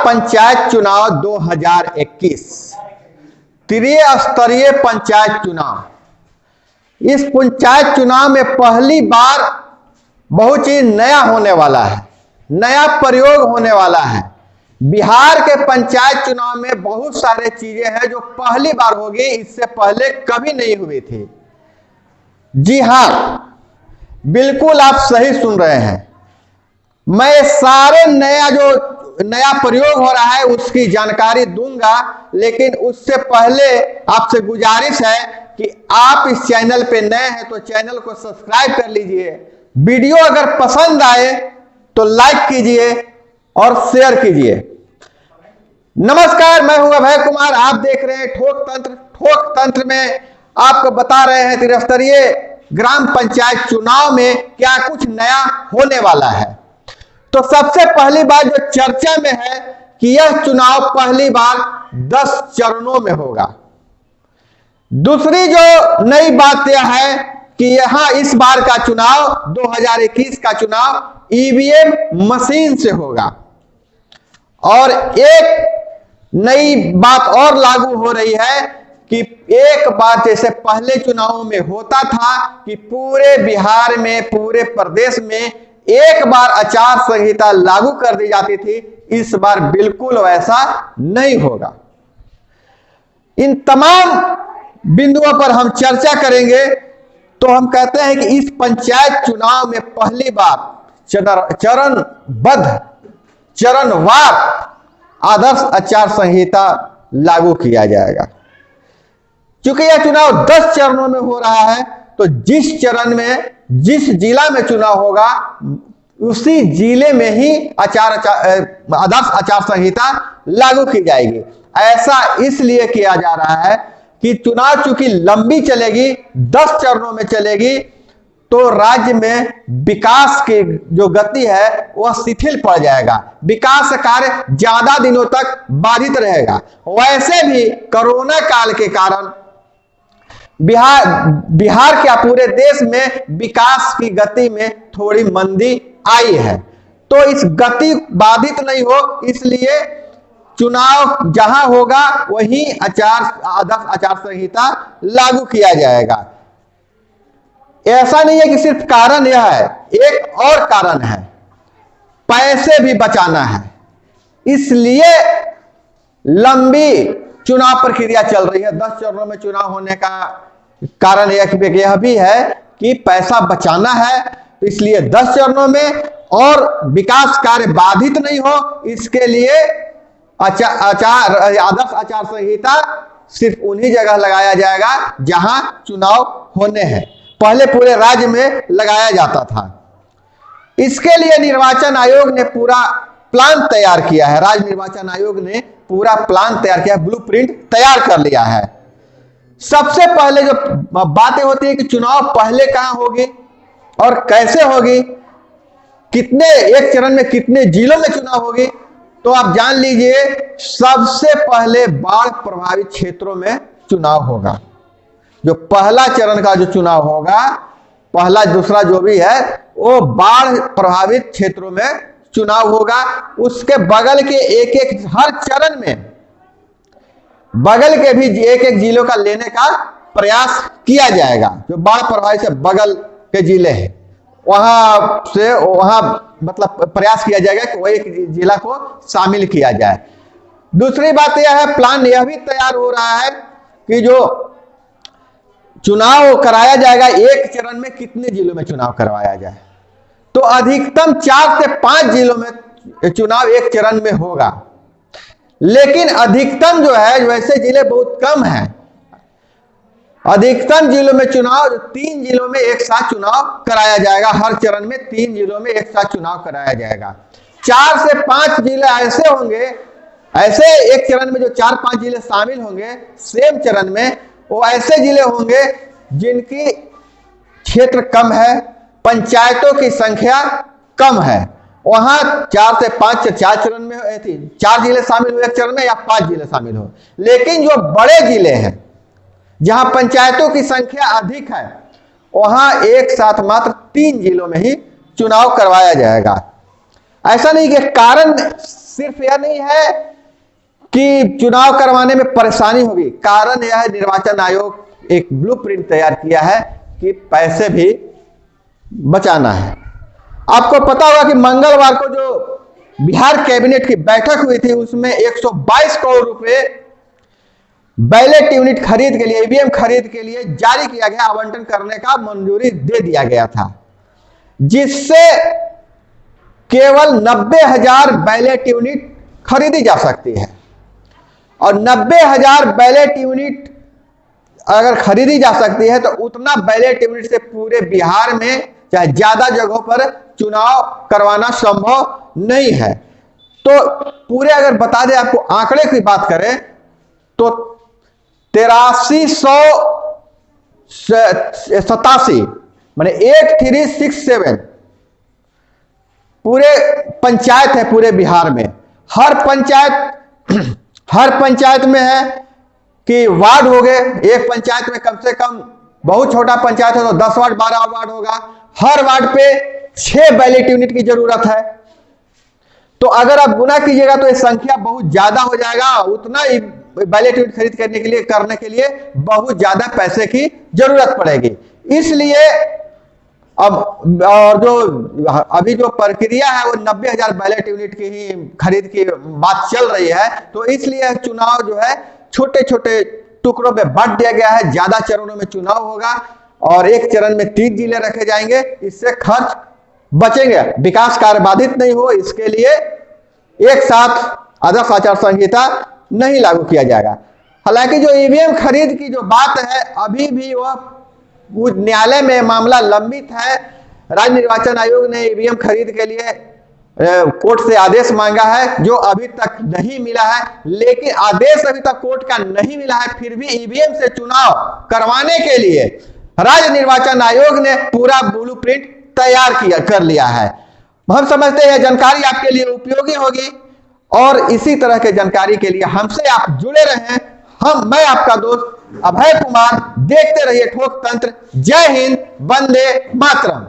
पंचायत चुनाव 2021 त्रिस्तरीय पंचायत चुनाव। इस पंचायत चुनाव में पहली बार बहुत चीज नया होने वाला है, नया प्रयोग होने वाला है। बिहार के पंचायत चुनाव में बहुत सारे चीजें हैं जो पहली बार होगी, इससे पहले कभी नहीं हुई थी। जी हां, बिल्कुल आप सही सुन रहे हैं। मैं सारे नया प्रयोग हो रहा है उसकी जानकारी दूंगा, लेकिन उससे पहले आपसे गुजारिश है कि आप इस चैनल पे नए हैं तो चैनल को सब्सक्राइब कर लीजिए। वीडियो अगर पसंद आए तो लाइक कीजिए और शेयर कीजिए। नमस्कार, मैं हूं अभय कुमार, आप देख रहे हैं ठोक तंत्र। ठोक तंत्र में आपको बता रहे हैं त्रिस्तरीय ग्राम पंचायत चुनाव में क्या कुछ नया होने वाला है। तो सबसे पहली बात जो चर्चा में है कि यह चुनाव पहली बार 10 चरणों में होगा। दूसरी जो नई बात यह है कि यहां इस बार का चुनाव 2021 का चुनाव ईवीएम मशीन से होगा। और एक नई बात और लागू हो रही है कि एक बार जैसे पहले चुनावों में होता था कि पूरे बिहार में, पूरे प्रदेश में एक बार आचार संहिता लागू कर दी जाती थी, इस बार बिल्कुल वैसा नहीं होगा। इन तमाम बिंदुओं पर हम चर्चा करेंगे। तो हम कहते हैं कि इस पंचायत चुनाव में पहली बार चरणबद्ध, चरणवार आदर्श आचार संहिता लागू किया जाएगा। क्योंकि यह चुनाव 10 चरणों में हो रहा है, तो जिस चरण में, जिस जिला में चुनाव होगा उसी जिले में ही आदर्श आचार संहिता लागू की जाएगी। ऐसा इसलिए किया जा रहा है कि चुनाव चूंकि लंबी चलेगी, 10 चरणों में चलेगी, तो राज्य में विकास की जो गति है वह शिथिल पड़ जाएगा, विकास कार्य ज्यादा दिनों तक बाधित रहेगा। वैसे भी कोरोना काल के कारण बिहार क्या पूरे देश में विकास की गति में थोड़ी मंदी आई है। तो इस गति बाधित नहीं हो, इसलिए चुनाव जहां होगा वहीं आदर्श आचार संहिता लागू किया जाएगा। ऐसा नहीं है कि सिर्फ कारण यह है, एक और कारण है, पैसे भी बचाना है। इसलिए लंबी चुनाव प्रक्रिया चल रही है। 10 चरणों में चुनाव होने का कारण यह भी है कि पैसा बचाना है, तो इसलिए 10 चरणों में, और विकास कार्य बाधित नहीं हो, इसके लिए आदर्श आचार संहिता सिर्फ उन्हीं जगह लगाया जाएगा जहां चुनाव होने हैं। पहले पूरे राज्य में लगाया जाता था। इसके लिए निर्वाचन आयोग ने पूरा प्लान तैयार किया है। राज्य निर्वाचन आयोग ने पूरा प्लान तैयार किया, ब्लूप्रिंट तैयार कर लिया है। सबसे पहले जो बातें होती है कि चुनाव पहले कहां होगी और कैसे होगी, कितने, एक चरण में कितने जिलों में चुनाव होगी, तो आप जान लीजिए सबसे पहले बाढ़ प्रभावित क्षेत्रों में चुनाव होगा। जो पहला चरण का जो चुनाव होगा, पहला दूसरा जो भी है, वो बाढ़ प्रभावित क्षेत्रों में चुनाव होगा। उसके बगल के एक हर चरण में बगल के भी एक जिलों का लेने का प्रयास किया जाएगा। जो बाढ़ प्रभावित से बगल के जिले हैं वहां मतलब प्रयास किया जाएगा कि वह एक जिला को शामिल किया जाए। दूसरी बात यह है, प्लान यह भी तैयार हो रहा है कि जो चुनाव कराया जाएगा, एक चरण में कितने जिलों में चुनाव करवाया जाए। तो अधिकतम 4 से 5 जिलों में चुनाव एक चरण में होगा, लेकिन अधिकतम जो है, वैसे जिले बहुत कम हैं। अधिकतम जिलों में चुनाव 3 जिलों में एक साथ चुनाव कराया जाएगा। हर चरण में 3 जिलों में एक साथ चुनाव कराया जाएगा। 4 से 5 जिले ऐसे होंगे, ऐसे एक चरण में जो 4-5 जिले शामिल होंगे सेम चरण में, वो ऐसे जिले होंगे जिनकी क्षेत्र कम है, पंचायतों की संख्या कम है। वहां 4 से 5 4 चरण में 4 जिले शामिल हो एक चरण में, या 5 जिले शामिल हो। लेकिन जो बड़े जिले हैं जहां पंचायतों की संख्या अधिक है, वहां एक साथ मात्र 3 जिलों में ही चुनाव करवाया जाएगा। ऐसा नहीं कि कारण सिर्फ यह नहीं है कि चुनाव करवाने में परेशानी होगी, कारण यह है निर्वाचन आयोग एक ब्लूप्रिंट तैयार किया है कि पैसे भी बचाना है। आपको पता होगा कि मंगलवार को जो बिहार कैबिनेट की बैठक हुई थी उसमें 122 करोड़ रुपए बैलेट यूनिट खरीद के लिए, ईवीएम खरीद के लिए जारी किया गया, आवंटन करने का मंजूरी दे दिया गया था, जिससे केवल 90,000 बैलेट यूनिट खरीदी जा सकती है। और 90,000 बैलेट यूनिट अगर खरीदी जा सकती है तो उतना बैलेट यूनिट से पूरे बिहार में चाहे ज्यादा जगहों पर चुनाव करवाना संभव नहीं है। तो पूरे अगर बता दें आपको आंकड़े की बात करें तो 8387 माने 8367 पूरे पंचायत है पूरे बिहार में। हर पंचायत में है कि वार्ड हो गए, एक पंचायत में कम से कम, बहुत छोटा पंचायत है तो 10 वार्ड 12 वार्ड होगा, हर वार्ड पे 6 बैलेट यूनिट की जरूरत है। तो अगर आप गुना कीजिएगा तो ये संख्या बहुत ज्यादा हो जाएगा, उतना ही बैलेट यूनिट खरीद करने के लिए बहुत ज्यादा पैसे की जरूरत पड़ेगी। इसलिए अब और जो अभी जो प्रक्रिया है वो 90,000 बैलेट यूनिट की ही खरीद की बात चल रही है। तो इसलिए चुनाव जो है छोटे छोटे टुकड़ों में बांट दिया गया है, ज्यादा चरणों में चुनाव होगा और एक चरण में 3 जिले रखे जाएंगे। इससे खर्च बचेंगे, विकास कार्य बाधित नहीं हो, इसके लिए एक साथ आदर्श आचार संहिता नहीं लागू किया जाएगा। हालांकि जो ईवीएम खरीद की जो बात है अभी भी वह न्यायालय में मामला लंबित है। राज्य निर्वाचन आयोग ने ईवीएम खरीद के लिए कोर्ट से आदेश मांगा है जो अभी तक नहीं मिला है, लेकिन आदेश अभी तक कोर्ट का नहीं मिला है, फिर भी ईवीएम से चुनाव करवाने के लिए राज्य निर्वाचन आयोग ने पूरा ब्लूप्रिंट तैयार कर लिया है। हम समझते हैं जानकारी आपके लिए उपयोगी होगी और इसी तरह के जानकारी के लिए हमसे आप जुड़े रहें। मैं आपका दोस्त अभय कुमार, देखते रहिए ठोक तंत्र। जय हिंद, वंदे मातरम।